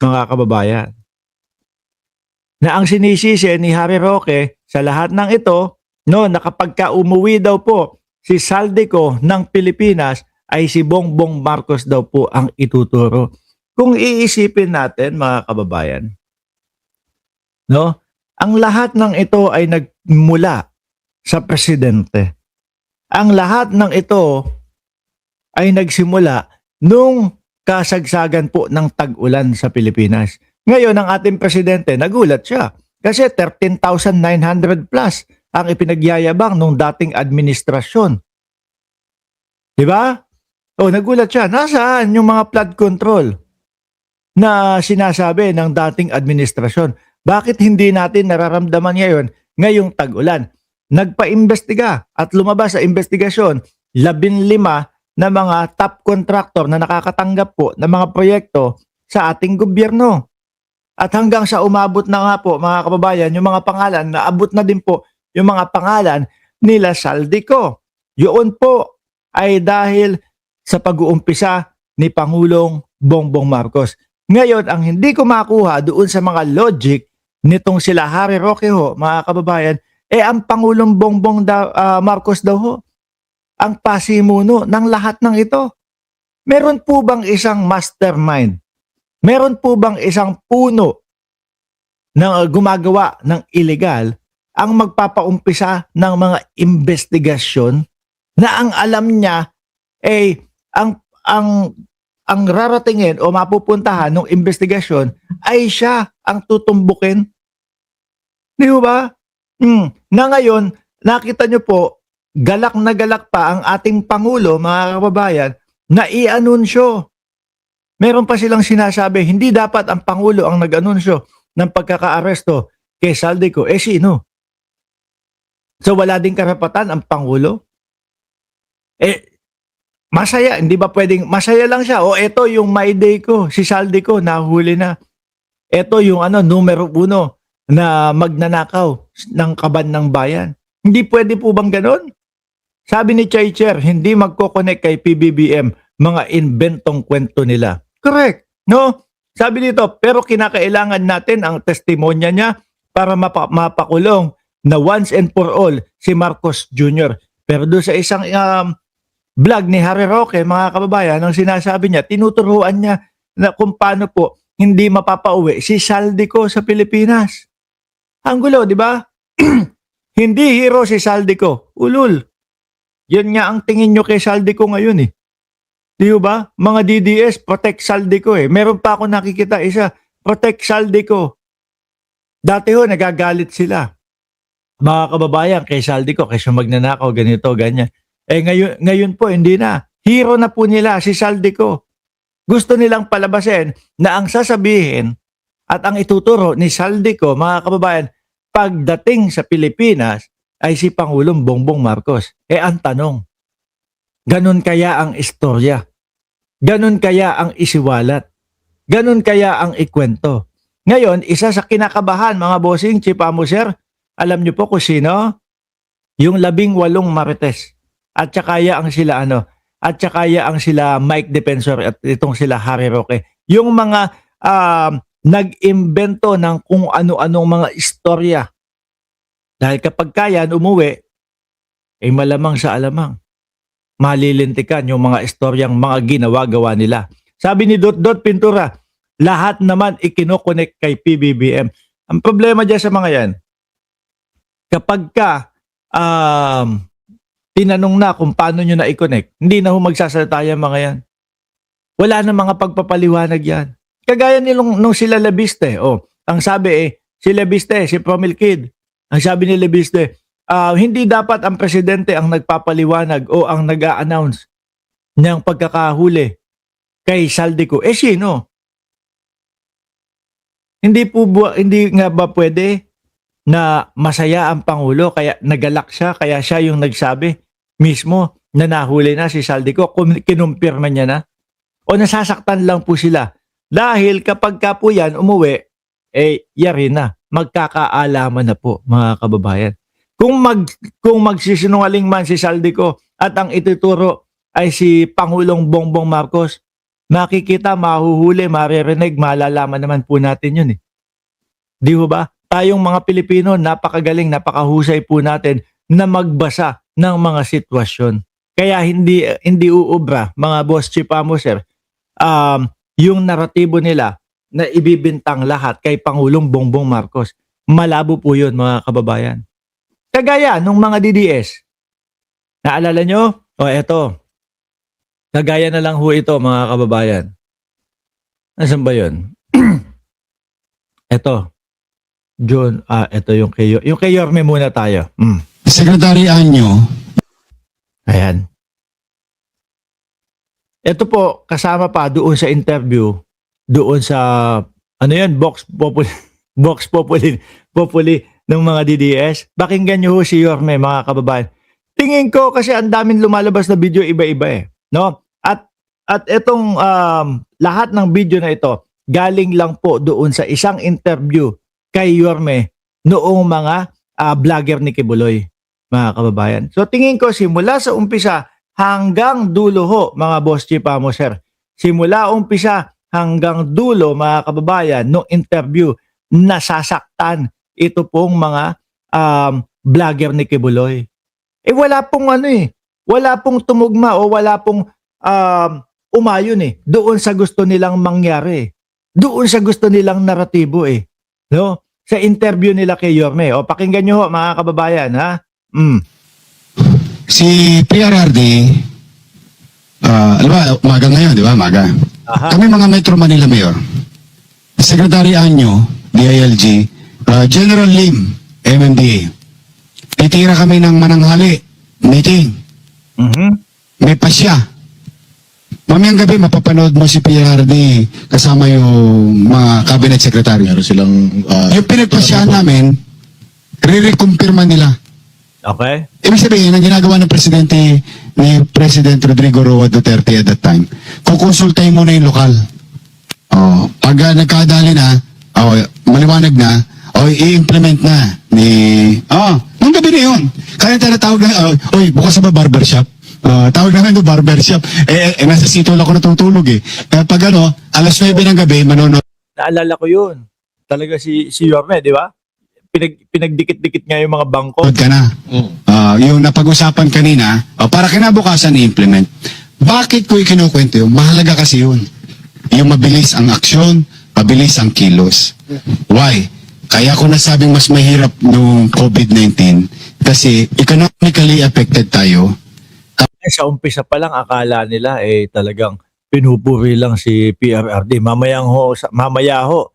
mga kababayan. Na ang sinisisi ni Harry Roque sa lahat ng ito, no, na kapag umuwi daw po si Saldico ng Pilipinas, ay si Bongbong Marcos daw po ang ituturo. Kung iisipin natin, mga kababayan, no, ang lahat ng ito ay nagmula sa presidente. Ang lahat ng ito ay nagsimula nung kasagsagan po ng tag-ulan sa Pilipinas. Ngayon, ang ating presidente, nagulat siya. Kasi 13,900 plus ang ipinagyayabang nung dating administrasyon. Diba? O, nagulat siya. Nasaan yung mga flood control na sinasabi ng dating administrasyon? Bakit hindi natin nararamdaman ngayon ngayong tag-ulan? Nagpa-imbestiga at lumabas sa investigasyon 15 na mga top contractor na nakakatanggap po ng mga proyekto sa ating gobyerno. At hanggang sa umabot na nga po, mga kababayan, yung mga pangalan, naabot na din po yung mga pangalan nila Saldico. Yun po ay dahil sa pag-uumpisa ni Pangulong Bongbong Marcos. Ngayon, ang hindi ko makuha doon sa mga logic nitong sila Harry Roque ho, mga kababayan, ang Pangulong Bongbong Marcos daw ho, ang pasimuno ng lahat ng ito. Meron po bang isang mastermind? Meron po bang isang puno na gumagawa ng illegal ang magpapaumpisa ng mga investigasyon na ang alam niya ay ang raratingin o mapupuntahan ng investigasyon ay siya ang tutumbukin? Di ba? Na ngayon, nakita nyo po, galak na galak pa ang ating Pangulo, mga kababayan, na i-anunsyo. Meron pa silang sinasabi, hindi dapat ang Pangulo ang nag-anunsyo ng pagkaka-aresto kay Saldico. Sino? So wala din karapatan ang Pangulo? Masaya, hindi ba pwedeng, masaya lang siya. O eto yung my day ko, si Saldico, nahuli na. Eto yung numero 1 na magnanakaw ng kaban ng bayan. Hindi pwede po bang ganon? Sabi ni Chaycher, hindi magkoconnect kay PBBM, mga inventong kwento nila. Correct, no? Sabi dito, pero kinakailangan natin ang testimonya niya para mapakulong na once and for all si Marcos Jr. Pero doon sa isang vlog ni Harry Roque, mga kababayan, ang sinasabi niya, tinuturuan niya na kung paano po hindi mapapauwi si Saldico sa Pilipinas. Ang gulo, di ba? Hindi hero si Saldico. Ulul. Yan nga ang tingin nyo kay Saldico ngayon eh. Di ba? Mga DDS, protect Saldico eh. Meron pa ako nakikita isa, protect Saldico. Dati ho, nagagalit sila. Mga kababayan, kay Saldico, kasi magnanakaw, ganito, ganyan. Ngayon po, hindi na. Hero na po nila si Saldico. Gusto nilang palabasin na ang sasabihin at ang ituturo ni Saldico, mga kababayan, pagdating sa Pilipinas, ay si Pangulong Bongbong Marcos. Ang tanong, ganun kaya ang istorya? Ganun kaya ang isiwalat? Ganun kaya ang ikwento? Ngayon, isa sa kinakabahan, mga bossing, Chief Amuser, alam niyo po kung sino? Yung 18 marites. At saka ang sila at saka ang sila Mike Defensor at itong sila Harry Roque. Yung mga nag-imbento ng kung ano-anong mga istorya. Dahil kapag kaya umuwi, malamang sa alamang. Malilintikan yung mga istoryang mga ginawa-gawa nila. Sabi ni Dot Pintura, lahat naman ikinokonek kay PBBM. Ang problema dyan sa mga yan, kapag ka tinanong na kung paano nyo na i-connect, hindi na magsasalita yung mga yan. Wala na mga pagpapaliwanag yan. Kagaya nung sila Labiste. Ang sabi si Labiste, si Promil Kid, ang sabi ni Labiste, hindi dapat ang presidente ang nagpapaliwanag o ang nag-a-announce ng pagkakahuli kay Saldico. Sino? Hindi nga ba pwede na masaya ang Pangulo kaya nagalak siya, kaya siya yung nagsabi mismo na nahuli na si Saldico, kinumpirma niya na? O nasasaktan lang po sila? Dahil kapag ka po yan umuwi, yari na. Magkakaalaman na po, mga kababayan. Kung magsisinungaling man si Saldico at ang ituturo ay si Pangulong Bongbong Marcos, makikita, mahuhuli, maririnig, malalaman naman po natin yun eh. Di ho ba? Tayong mga Pilipino, napakagaling, napakahusay po natin na magbasa ng mga sitwasyon. Kaya hindi uubra, mga boss Chipamo sir, yung naratibo nila na ibibintang lahat kay Pangulong Bongbong Marcos. Malabo po yun mga kababayan. Kagaya nung mga DDS. Naalala nyo? O eto. Kagaya na lang ho ito mga kababayan. Nasaan ba yun? Eto. John, ito yung kay Yorme muna tayo. Secretary Anyo. Ayan. Ito po, kasama pa doon sa interview, doon sa, ano yan, Vox Populi ng mga DDS. Pakinggan nyo ho si Yorme, mga kababayan. Tingin ko kasi ang daming lumalabas na video iba-iba eh. No? At itong lahat ng video na ito, galing lang po doon sa isang interview kay Yorme noong mga vlogger ni Kibuloy, mga kababayan. So tingin ko simula sa umpisa hanggang dulo ho, mga boss Chipamo sir. Simula umpisa hanggang dulo, mga kababayan, no interview, nasasaktan ito pong mga vlogger ni Kibuloy. Eh wala pong wala pong tumugma o wala pong umayon doon sa gusto nilang mangyari. Doon sa gusto nilang naratibo no? Sa interview nila kay Yorme. O pakinggan nyo ho, mga kababayan, ha? Si PRRD, alam ba, umaga ngayon, di ba? Umaga. Aha. Kami mga Metro Manila Mayor, Secretary Anyo, DILG, General Lim, MMDA. Titira kami ng mananghali, meeting. May pasya. Mamayang gabi, mapapanood mo si PRRD kasama yung mga cabinet secretary. Meron silang... Yung pinagpasyahan namin, re-reconfirma nila. Okay. Ibig sabihin, ang ginagawa ng presidente ni President Rodrigo Roa Duterte at that time, kukonsultahin mo na yung lokal. Pag nagkadali na, maliwanag na, i-implement na nung gabi na yun. Kaya tinatawag na, bukas na ba barbershop? Tawag namin doon barbershop. Nasa sitol ako natutulog Pag alas 9 ng gabi, manonood. Naalala ko yun. Talaga si Yorme, di ba? Pinagdikit-dikit nga yung mga bangko. Ka na. Yung napag-usapan kanina, para kinabukasan i-implement. Bakit ko ikinukwento yun? Mahalaga kasi yun. Yung mabilis ang aksyon, mabilis ang kilos. Why? Kaya ko nasabing mas mahirap nung COVID-19 kasi economically affected tayo. Sa umpisa pa lang akala nila talagang pinupuri lang si PRRD. Mamaya ho